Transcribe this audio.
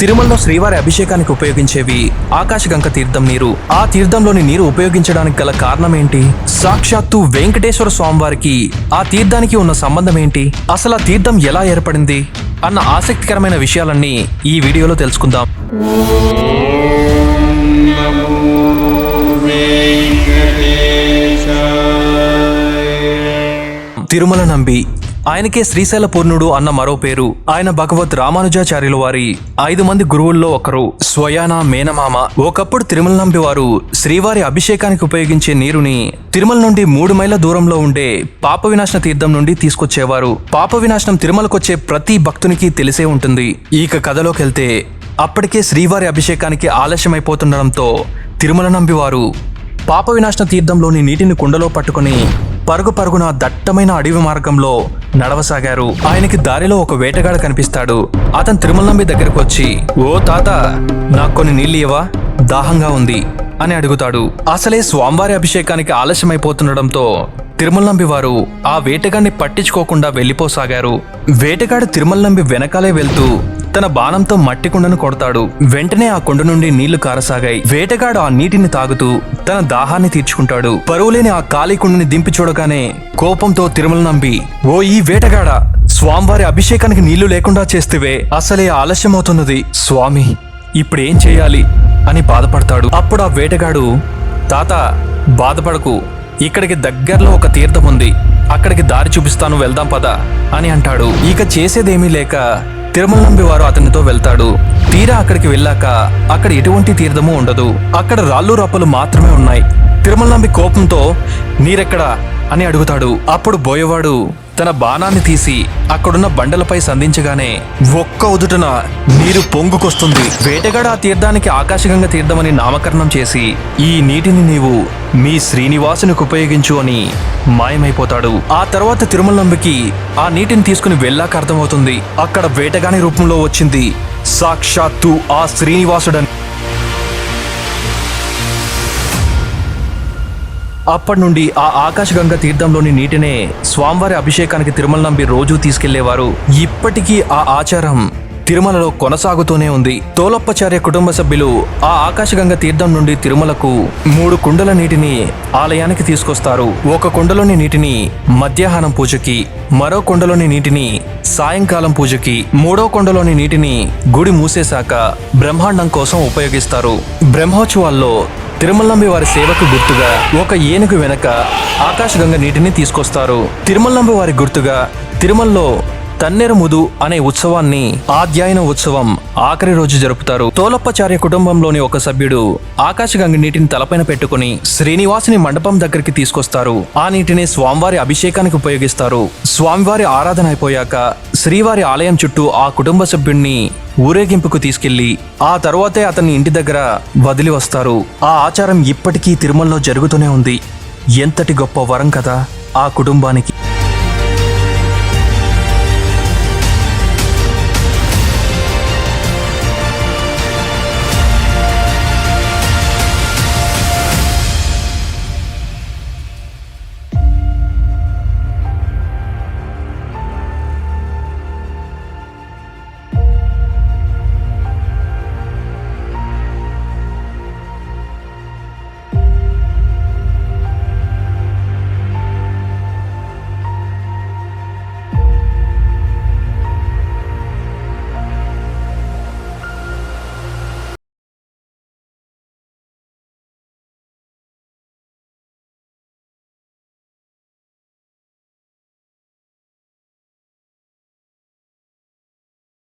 తిరుమలలో శ్రీవారి అభిషేకానికి ఉపయోగించేవి ఆకాశగంగ తీర్థం నీరు. ఆ తీర్థంలోని నీరు ఉపయోగించడానికి గల కారణం ఏంటి? సాక్షాత్తు వెంకటేశ్వర స్వామివారికి ఆ తీర్థానికి ఉన్న సంబంధం ఏంటి? అసలు ఆ తీర్థం ఎలా ఏర్పడింది అన్న ఆసక్తికరమైన విషయాలన్నీ ఈ వీడియోలో తెలుసుకుందాం. తిరుమల నంబి, ఆయనకే శ్రీశైల పూర్ణుడు అన్న మరో పేరు. ఆయన భగవద్ రామానుజాచార్యుల వారి 5 మంది గురువుల్లో ఒకరు. స్వయాన మేనమామ. ఒకప్పుడు తిరుమల నంబి వారు శ్రీవారి అభిషేకానికి ఉపయోగించే నీరుని తిరుమల నుండి 3 మైళ్ళ దూరంలో ఉండే పాప వినాశన తీర్థం నుండి తీసుకొచ్చేవారు. పాప వినాశనం తిరుమలకొచ్చే ప్రతి భక్తునికి తెలిసే ఉంటుంది. ఇక కథలోకెళ్తే అప్పటికే శ్రీవారి అభిషేకానికి ఆలస్యమైపోతుండడంతో తిరుమల నంబి వారు పాప వినాశన తీర్థంలోని నీటిని కుండలో పట్టుకుని పరుగున దట్టమైన అడవి మార్గంలో నడవసాగారు. ఆయనకి దారిలో ఒక వేటగాడు కనిపిస్తాడు. అతను తిరుమల నంబి దగ్గరకు వచ్చి, "ఓ తాత, నాకు కొన్ని నీళ్ళు ఇవ్వవా? దాహంగా ఉంది" అని అడుగుతాడు. అసలే స్వామివారి అభిషేకానికి ఆలస్యమైపోతుండడంతో తిరుమల నంబి వారు ఆ వేటగాడిని పట్టించుకోకుండా వెళ్లిపోసాగారు. వేటగాడు తిరుమల నంబి వెనకాలే వెళ్తూ తన బాణంతో మట్టి కుండను కొడతాడు. వెంటనే ఆ కుండ నుండి నీళ్లు కారసాగాయి. వేటగాడు ఆ నీటిని తాగుతూ తన దాహాన్ని తీర్చుకుంటాడు. పరువులేని ఆ ఖాళీ కుండని దింపి చూడగానే కోపంతో తిరుమల నంబి, "ఓ ఈ వేటగాడా, స్వామివారి అభిషేకానికి నీళ్లు లేకుండా చేస్తేవే, అసలే ఆలస్యమవుతున్నది. స్వామి, ఇప్పుడేం చేయాలి" అని బాధపడతాడు. అప్పుడు ఆ వేటగాడు, "తాత, బాధపడకు, ఇక్కడికి దగ్గరలో ఒక తీర్థం ఉంది, అక్కడికి దారి చూపిస్తాను, వెళ్దాం పద" అని అంటాడు. ఇక చేసేదేమీ లేక తిరుమల నంబి వారు అతనితో వెళ్తాడు. తీరా అక్కడికి వెళ్ళాక అక్కడ ఎటువంటి తీర్థము ఉండదు. అక్కడ రాళ్ళు రప్పలు మాత్రమే ఉన్నాయి. తిరుమల నంబి కోపంతో, "నీరెక్కడా" అని అడుగుతాడు. అప్పుడు బోయవాడు తన బాణాన్ని తీసి అక్కడున్న బండలపై సంధించగానే ఒక్క ఉదుటన నీరు పొంగుకొస్తుంది. వేటగాడు ఆ తీర్థానికి ఆకాశగంగ తీర్థమని నామకరణం చేసి, "ఈ నీటిని నీవు మీ శ్రీనివాసునికి ఉపయోగించు" అని మాయమైపోతాడు. ఆ తర్వాత తిరుమల నంబికి ఆ నీటిని తీసుకుని వెళ్ళాక అర్థమవుతుంది, అక్కడ వేటగాని రూపంలో వచ్చింది సాక్షాత్తు ఆ శ్రీనివాసుడని. అప్పటి నుండి ఆ ఆకాశగంగ తీర్థంలోని నీటినే స్వామివారి అభిషేకానికి తిరుమల నంబి రోజూ తీసుకెళ్లేవారు. ఇప్పటికీ ఆ ఆచారం తిరుమలలో కొనసాగుతూనే ఉంది. తోలప్పచార్య కుటుంబ సభ్యులు ఆ ఆకాశగంగ తీర్థం నుండి తిరుమలకు 3 కుండల నీటిని ఆలయానికి తీసుకొస్తారు. ఒక కుండలోని నీటిని మధ్యాహ్నం పూజకి, మరో కుండలోని నీటిని సాయంకాలం పూజకి, 3వ కుండలోని నీటిని గుడి మూసేశాక బ్రహ్మాండం కోసం ఉపయోగిస్తారు. బ్రహ్మోత్సవాల్లో తిరుమల నంబి వారి సేవకు గుర్తుగా ఒక ఏనుగు వెనక ఆకాశగంగ నీటిని తీసుకొస్తారు. తిరుమల నంబి వారి గుర్తుగా తిరుమలలో తన్నేరు ముదు అనే ఉత్సవాన్ని, ఆధ్యాయన ఉత్సవం, ఆఖరి రోజు జరుపుతారు. తోలప్పచార్య కుటుంబంలోని ఒక సభ్యుడు ఆకాశగంగ నీటిని తలపైన పెట్టుకుని శ్రీనివాసుని మండపం దగ్గరికి తీసుకొస్తారు. ఆ నీటిని స్వామివారి అభిషేకానికి ఉపయోగిస్తారు. స్వామివారి ఆరాధన అయిపోయాక శ్రీవారి ఆలయం చుట్టూ ఆ కుటుంబ సభ్యుడిని ఊరేగింపుకు తీసుకెళ్లి ఆ తరువాతే అతన్ని ఇంటి దగ్గర వదిలి వస్తారు. ఆ ఆచారం ఇప్పటికీ తిరుమలలో జరుగుతూనే ఉంది. ఎంతటి గొప్ప వరం కదా ఆ కుటుంబానికి.